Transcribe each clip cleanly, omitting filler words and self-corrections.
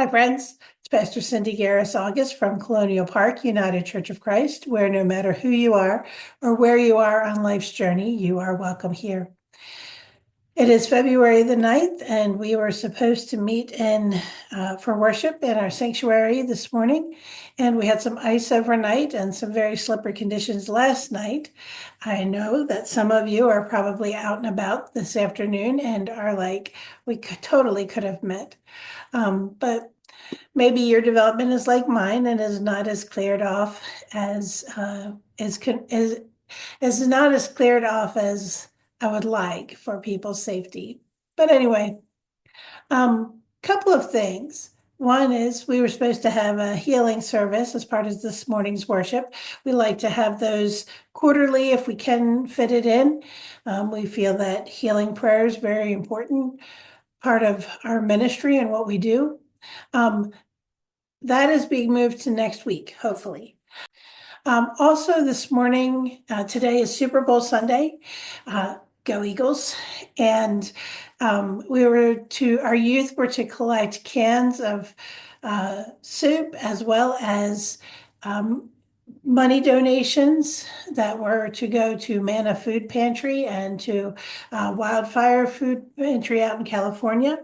Hi, friends. It's Pastor Cindy Garris August from Colonial Park United Church of Christ, where no matter who you are or where you are on life's journey, you are welcome here. It is February the 9th, and we were supposed to meet for worship in our sanctuary this morning. And we had some ice overnight and some very slippery conditions last night. I know that some of you are probably out and about this afternoon and are like, totally could have met. But maybe your development is like mine and is not as cleared off as is not as cleared off as I would like for people's safety. But anyway, couple of things. One is we were supposed to have a healing service as part of this morning's worship. We like to have those quarterly if we can fit it in. We feel that healing prayer is very important part of our ministry and what we do. That is being moved to next week, hopefully. Also this morning, today is Super Bowl Sunday. Go Eagles. And our youth were to collect cans of soup as well as money donations that were to go to Manna Food Pantry and to Wildfire Food Pantry out in California.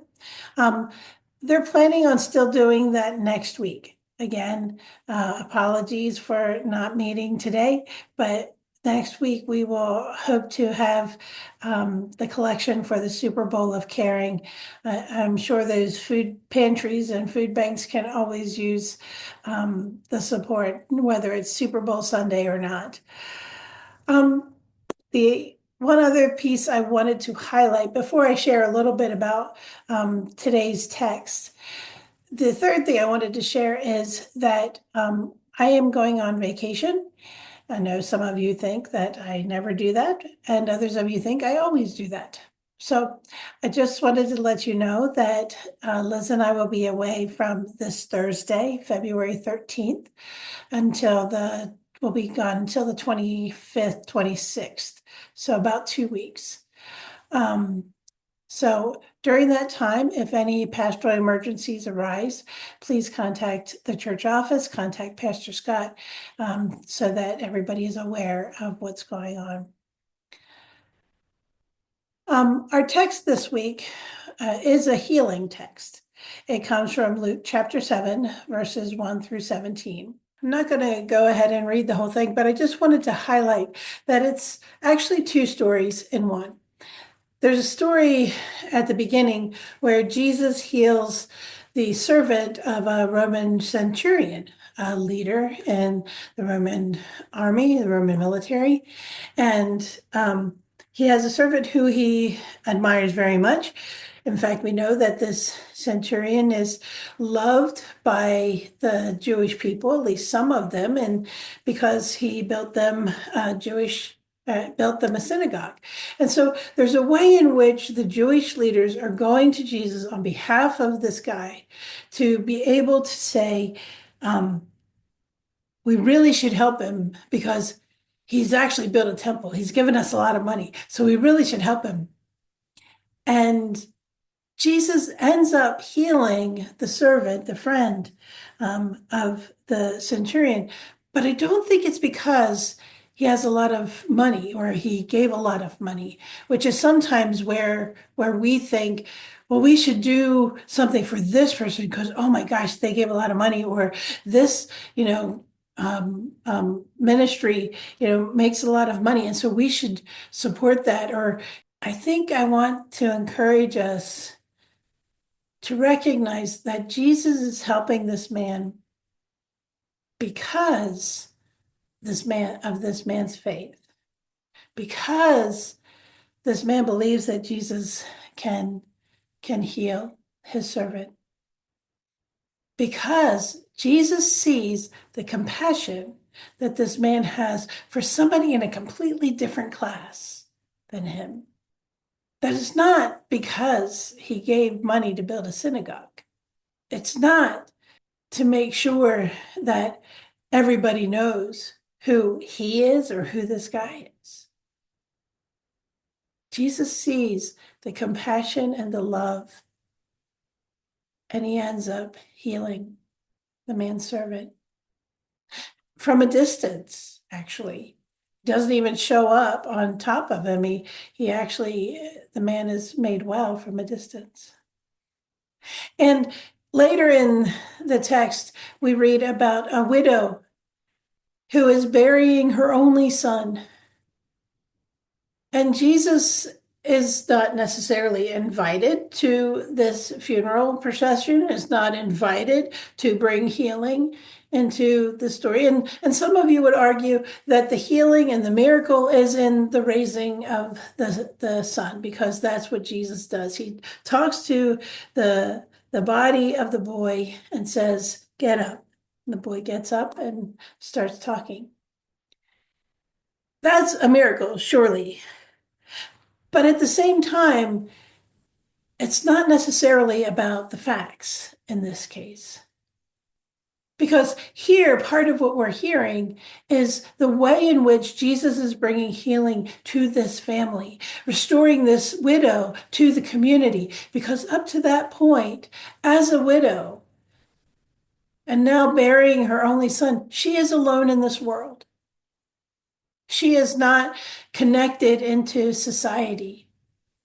They're planning on still doing that next week. Again, apologies for not meeting today, but next week we will hope to have the collection for the Super Bowl of Caring. I'm sure those food pantries and food banks can always use the support, whether it's Super Bowl Sunday or not. The one other piece I wanted to highlight before I share a little bit about today's text. The third thing I wanted to share is that I am going on vacation. I know some of you think that I never do that, and others of you think I always do that. So I just wanted to let you know that Liz and I will be away from this Thursday, February 13th, we'll be gone until the 25th, 26th. So about 2 weeks. So during that time, if any pastoral emergencies arise, please contact the church office, contact Pastor Scott, so that everybody is aware of what's going on. Our text this week is a healing text. It comes from Luke chapter 7, verses 1 through 17. I'm not going to go ahead and read the whole thing, but I just wanted to highlight that it's actually two stories in one. There's a story at the beginning where Jesus heals the servant of a Roman centurion, a leader in the Roman army, the Roman military. And he has a servant who he admires very much. In fact, we know that this centurion is loved by the Jewish people, at least some of them, and because he built them a synagogue. And so there's a way in which the Jewish leaders are going to Jesus on behalf of this guy to be able to say, we really should help him because he's actually built a temple. He's given us a lot of money, so we really should help him. And Jesus ends up healing the servant, the friend of the centurion. But I don't think it's because he has a lot of money or he gave a lot of money, which is sometimes where we think, well, we should do something for this person because, oh my gosh, they gave a lot of money, or this, ministry, makes a lot of money. And so we should support that. Or I think I want to encourage us to recognize that Jesus is helping this man because this man's faith, because this man believes that Jesus can heal his servant, because Jesus sees the compassion that this man has for somebody in a completely different class than him. That is not because he gave money to build a synagogue. It's not to make sure that everybody knows who he is or who this guy is. Jesus sees the compassion and the love and he ends up healing the manservant from a distance, actually. Doesn't even show up on top of him. He actually, the man is made well from a distance. And later in the text, we read about a widow who is burying her only son. And Jesus is not necessarily invited to this funeral procession, is not invited to bring healing into the story. And some of you would argue that the healing and the miracle is in the raising of the son, because that's what Jesus does. He talks to the body of the boy and says, "Get up." And the boy gets up and starts talking. That's a miracle, surely. But at the same time, it's not necessarily about the facts in this case. Because here, part of what we're hearing is the way in which Jesus is bringing healing to this family, restoring this widow to the community. Because up to that point, as a widow, and now burying her only son, she is alone in this world. She is not connected into society.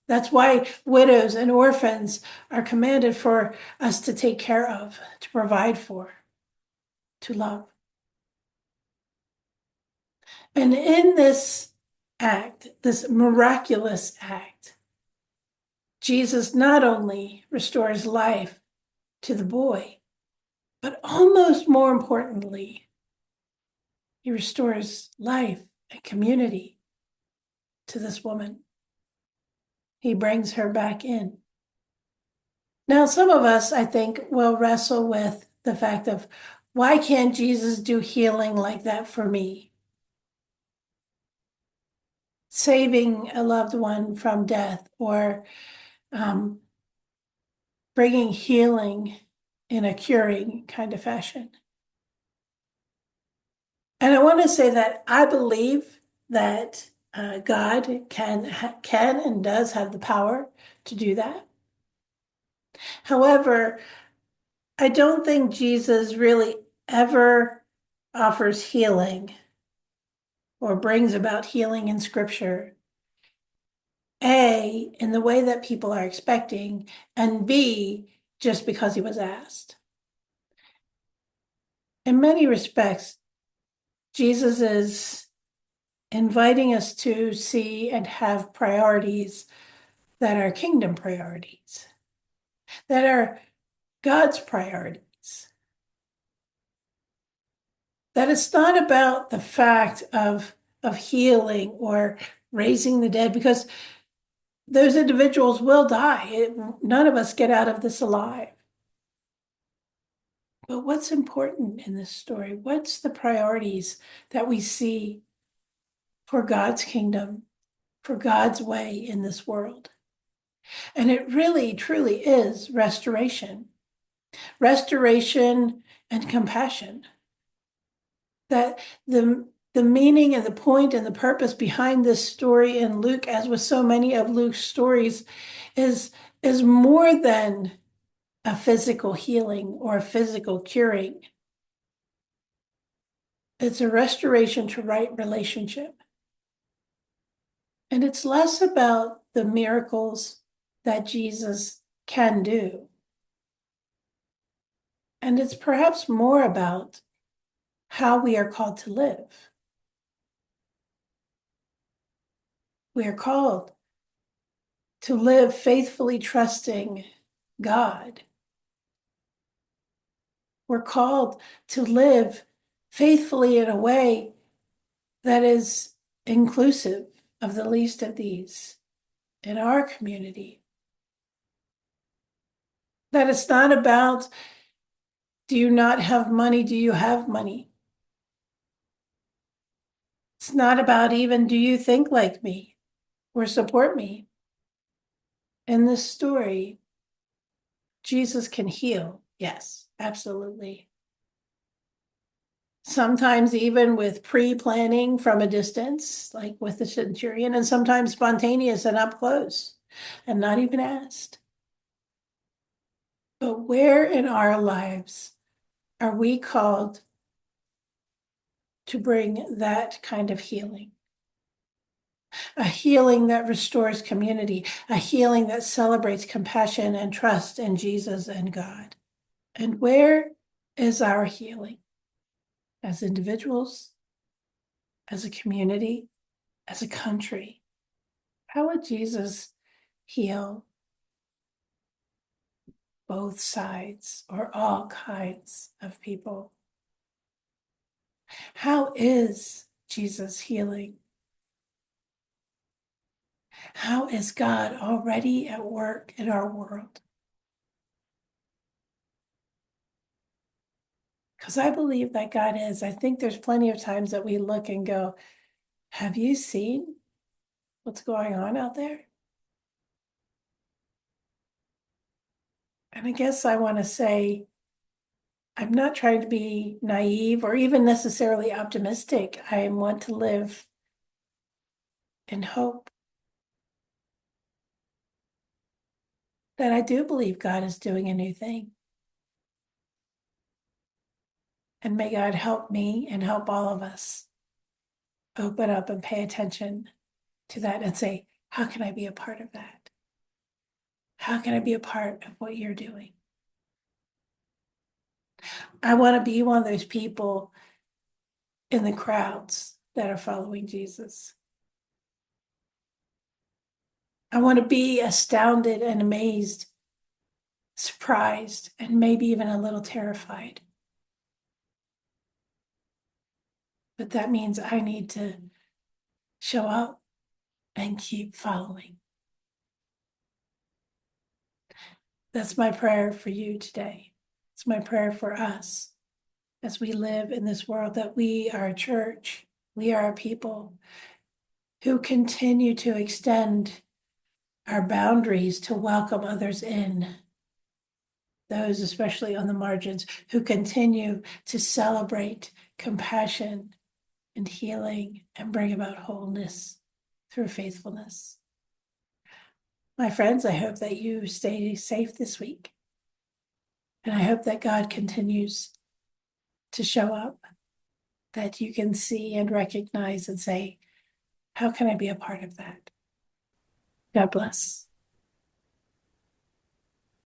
That's why widows and orphans are commanded for us to take care of, to provide for, to love. And in this act, this miraculous act, Jesus not only restores life to the boy, but almost more importantly, he restores life and community to this woman. He brings her back in. Now, some of us, I think, will wrestle with the fact of, why can't Jesus do healing like that for me? Saving a loved one from death, or bringing healing in a curing kind of fashion. And I want to say that I believe that God can and does have the power to do that. However, I don't think Jesus really ever offers healing or brings about healing in Scripture, A, in the way that people are expecting, and B, just because he was asked. In many respects, Jesus is inviting us to see and have priorities that are kingdom priorities, that are God's priorities. That it's not about the fact of healing or raising the dead, because those individuals will die. None of us get out of this alive. But what's important in this story? What's the priorities that we see for God's kingdom, for God's way in this world? And it really, truly is restoration and compassion. That the meaning and the point and the purpose behind this story in Luke, as with so many of Luke's stories, is more than a physical healing or a physical curing. It's a restoration to right relationship. And it's less about the miracles that Jesus can do. And it's perhaps more about how we are called to live. We are called to live faithfully trusting God. We're called to live faithfully in a way that is inclusive of the least of these in our community. That it's not about, do you not have money? Do you have money? It's not about even, do you think like me or support me? In this story, Jesus can heal. Yes, absolutely. Sometimes even with pre-planning from a distance, like with the centurion, and sometimes spontaneous and up close and not even asked. But where in our lives are we called to bring that kind of healing? A healing that restores community, a healing that celebrates compassion and trust in Jesus and God. And where is our healing as individuals, as a community, as a country? How would Jesus heal both sides or all kinds of people? How is Jesus healing? How is God already at work in our world? Because I believe that God is. I think there's plenty of times that we look and go, have you seen what's going on out there? And I guess I want to say, I'm not trying to be naive or even necessarily optimistic. I want to live in hope that I do believe God is doing a new thing. And may God help me and help all of us open up and pay attention to that and say, how can I be a part of that? How can I be a part of what you're doing? I want to be one of those people in the crowds that are following Jesus. I want to be astounded and amazed, surprised, and maybe even a little terrified. But that means I need to show up and keep following. That's my prayer for you today. It's my prayer for us as we live in this world, that we are a church, we are a people who continue to extend our boundaries to welcome others in, those especially on the margins, who continue to celebrate compassion and healing and bring about wholeness through faithfulness. My friends, I hope that you stay safe this week. And I hope that God continues to show up, that you can see and recognize and say, how can I be a part of that? God bless.